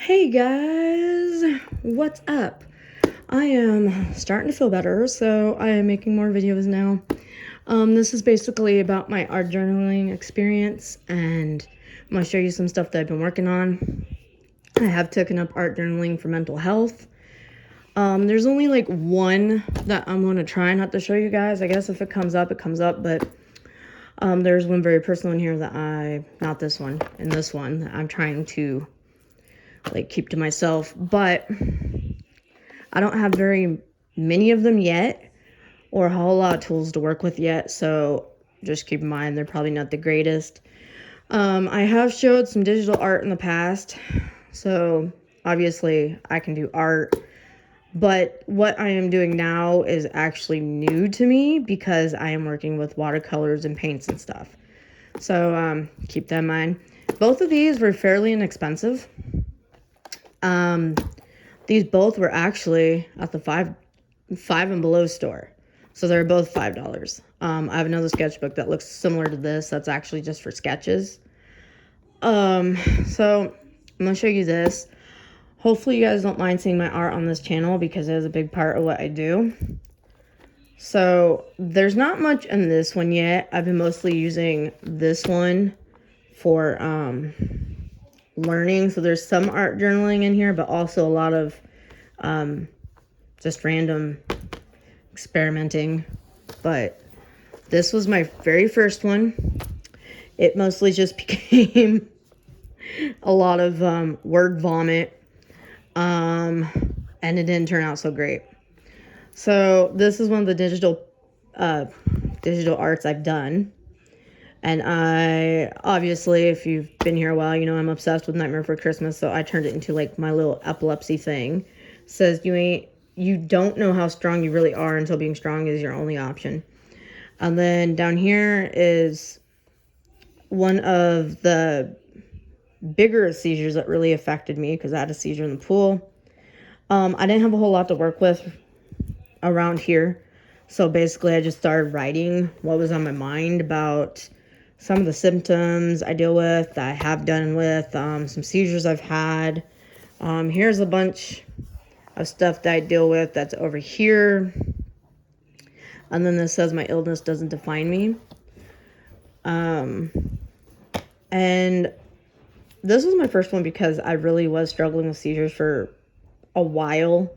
Hey guys, what's up? I am starting to feel better, so I am making more videos now. This is basically about my art journaling experience, and I'm going to show you some stuff that I've been working on. I have taken up art journaling for mental health. There's only like one that I'm going to try not to show you guys. I guess if it comes up, it comes up, but there's one very personal in here that not this one, and this one that I'm trying to like keep to myself, but I don't have very many of them yet or a whole lot of tools to work with yet, so just keep in mind they're probably not the greatest. I have showed some digital art in the past, so obviously I can do art, but what I am doing now is actually new to me because I am working with watercolors and paints and stuff. So keep that in mind. Both of these were fairly inexpensive. These both were actually at the five and below store. So they're both $5. I have another sketchbook that looks similar to this. That's actually just for sketches. So I'm gonna show you this. Hopefully you guys don't mind seeing my art on this channel because it is a big part of what I do. So there's not much in this one yet. I've been mostly using this one for learning. So there's some art journaling in here, but also a lot of just random experimenting. But this was my very first one. It mostly just became a lot of word vomit, and it didn't turn out so great. So this is one of the digital arts I've done. And I, obviously, if you've been here a while, you know I'm obsessed with Nightmare Before Christmas, so I turned it into, like, my little epilepsy thing. It says, you don't know how strong you really are until being strong is your only option. And then down here is one of the bigger seizures that really affected me because I had a seizure in the pool. I didn't have a whole lot to work with around here. So basically, I just started writing what was on my mind about some of the symptoms I deal with, that I have done with, some seizures I've had. Here's a bunch of stuff that I deal with that's over here. And then this says my illness doesn't define me. And this was my first one because I really was struggling with seizures for a while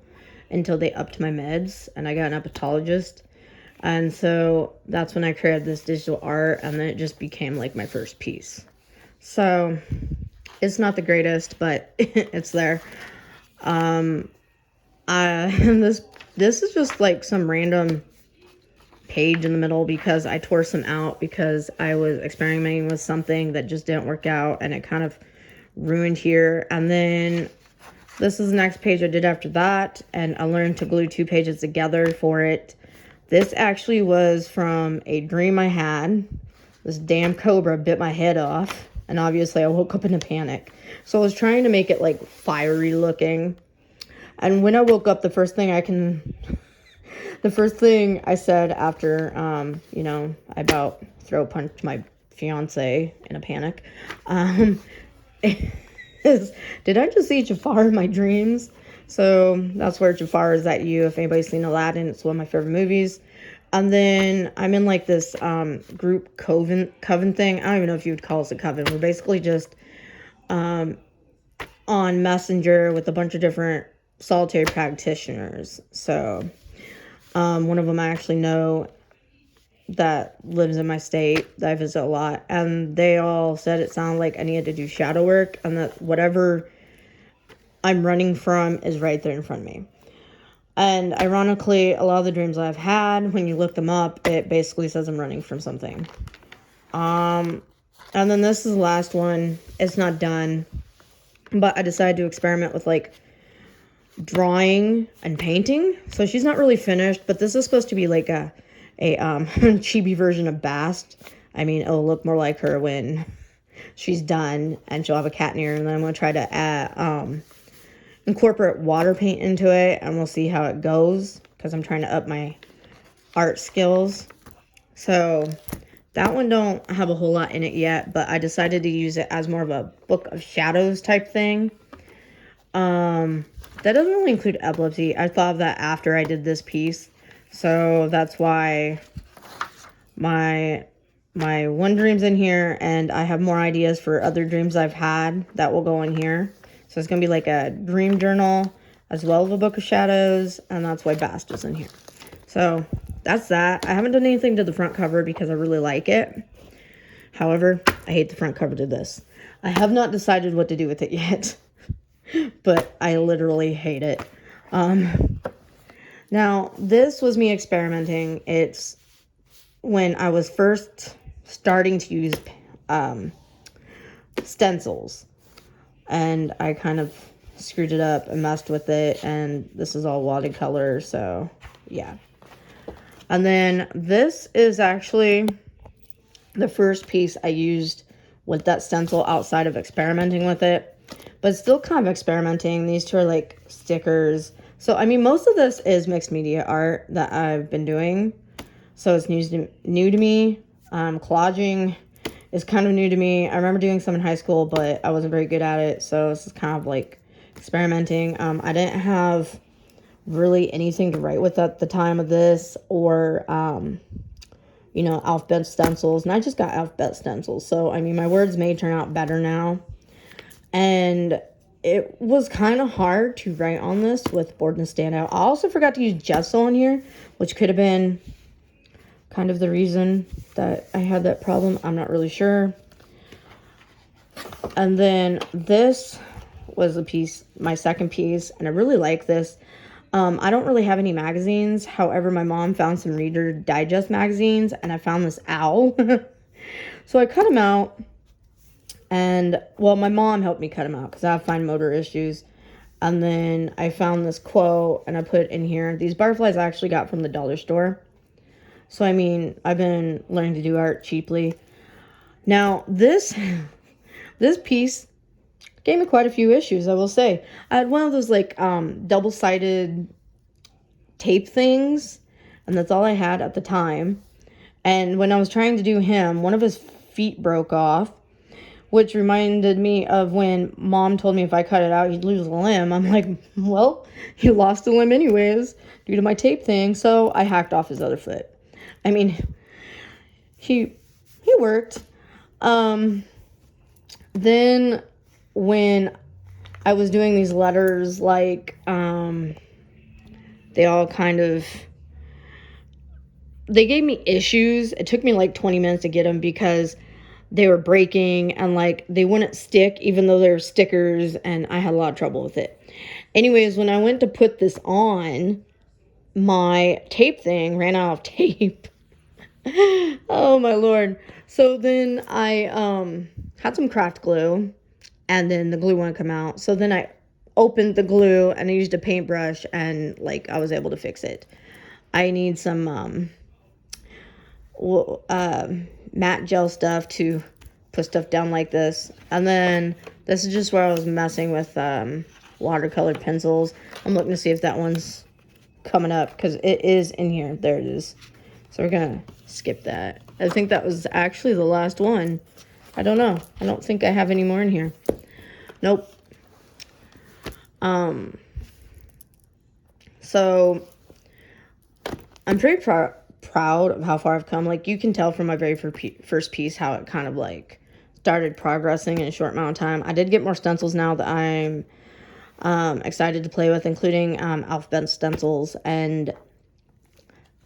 until they upped my meds and I got an epileptologist. And so that's when I created this digital art, and then it just became like my first piece. So it's not the greatest, but it's there. This is just like some random page in the middle because I tore some out because I was experimenting with something that just didn't work out, and it kind of ruined here. And then this is the next page I did after that, and I learned to glue 2 pages together for it. This actually was from a dream I had. This damn cobra bit my head off, and obviously I woke up in a panic. So I was trying to make it like fiery looking. And when I woke up, the first thing I said after, I about throat punched my fiance in a panic, is, did I just see Jafar in my dreams? So that's where Jafar is at you. If anybody's seen Aladdin, it's one of my favorite movies. And then I'm in like this group coven thing. I don't even know if you would call us a coven. We're basically just on Messenger with a bunch of different solitary practitioners. So one of them I actually know that lives in my state that I visit a lot. And they all said it sounded like I needed to do shadow work, and that whatever I'm running from is right there in front of me. And ironically, a lot of the dreams I've had, when you look them up, it basically says I'm running from something. And then this is the last one. It's not done, but I decided to experiment with like drawing and painting. So she's not really finished, but this is supposed to be like a chibi version of Bast. I mean, it'll look more like her when she's done, and she'll have a cat in her. And then I'm going to try to incorporate water paint into it, and we'll see how it goes because I'm trying to up my art skills. So that one don't have a whole lot in it yet, but I decided to use it as more of a book of shadows type thing. That doesn't really include epilepsy. I thought of that after I did this piece. So that's why my one dream's in here, and I have more ideas for other dreams I've had that will go in here. So it's going to be like a dream journal as well as a book of shadows, and that's why Bast is in here. So that's that. I haven't done anything to the front cover because I really like it. However, I hate the front cover to this. I have not decided what to do with it yet, but I literally hate it. Now, this was me experimenting. It's when I was first starting to use stencils, and I kind of screwed it up and messed with it, and this is all watercolor, so yeah. And then this is actually the first piece I used with that stencil outside of experimenting with it, but still kind of experimenting. These two are like stickers. So, I mean, most of this is mixed media art that I've been doing. So it's new to me. Collaging is kind of new to me. I remember doing some in high school, but I wasn't very good at it. So this is kind of like experimenting. I didn't have really anything to write with at the time of this, or you know, alphabet stencils, and I just got alphabet stencils. So I mean, my words may turn out better now. And it was kind of hard to write on this with board and standout. I also forgot to use gesso on here, which could have been kind of the reason that I had that problem. I'm not really sure. And then this was a piece, my second piece, and I really like this. I don't really have any magazines. However, my mom found some Reader Digest magazines, and I found this owl. So I cut him out, and, well, my mom helped me cut him out because I have fine motor issues. And then I found this quote, and I put it in here. These butterflies I actually got from the dollar store. So, I mean, I've been learning to do art cheaply. Now, this piece gave me quite a few issues, I will say. I had one of those, like, double-sided tape things, and that's all I had at the time. And when I was trying to do him, one of his feet broke off, which reminded me of when Mom told me if I cut it out, he'd lose a limb. I'm like, well, he lost a limb anyways due to my tape thing, so I hacked off his other foot. I mean, he worked. Then when I was doing these letters, like, they all kind of, they gave me issues. It took me like 20 minutes to get them because they were breaking and like they wouldn't stick even though they were stickers, and I had a lot of trouble with it. Anyways, when I went to put this on, my tape thing ran out of tape. Oh my Lord. So then I had some craft glue, and then the glue wouldn't come out. So then I opened the glue and I used a paintbrush, and like I was able to fix it. I need some matte gel stuff to put stuff down like this. And then this is just where I was messing with watercolor pencils. I'm looking to see if that one's coming up because it is in here. There it is. So we're gonna skip that. I think that was actually the last one. I don't know. I don't think I have any more in here. Nope. So I'm pretty proud of how far I've come. Like, you can tell from my very first piece how it kind of like started progressing in a short amount of time. I did get more stencils now that I'm excited to play with, including alphabet stencils, and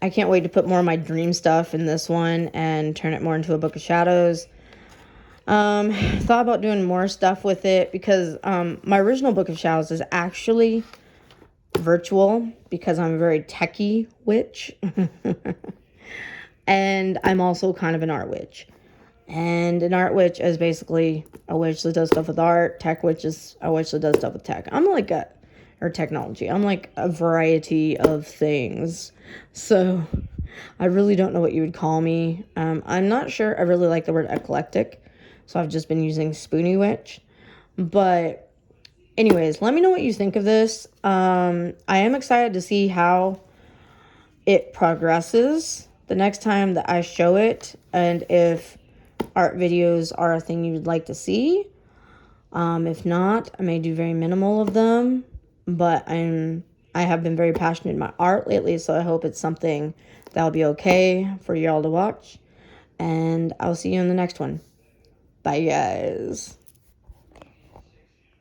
I can't wait to put more of my dream stuff in this one and turn it more into a book of shadows. Thought about doing more stuff with it because my original book of shadows is actually virtual because I'm a very techie witch. And I'm also kind of an art witch. And an art witch is basically a witch that does stuff with art. Tech witch is a witch that does stuff with tech. I'm like or technology. I'm like a variety of things. So I really don't know what you would call me. I'm not sure. I really like the word eclectic. So I've just been using Spoony Witch. But anyways, let me know what you think of this. I am excited to see how it progresses the next time that I show it, and if art videos are a thing you would like to see. If not, I may do very minimal of them, but I have been very passionate in my art lately, so I hope it's something that'll be okay for y'all to watch. And I'll see you in the next one. Bye, guys.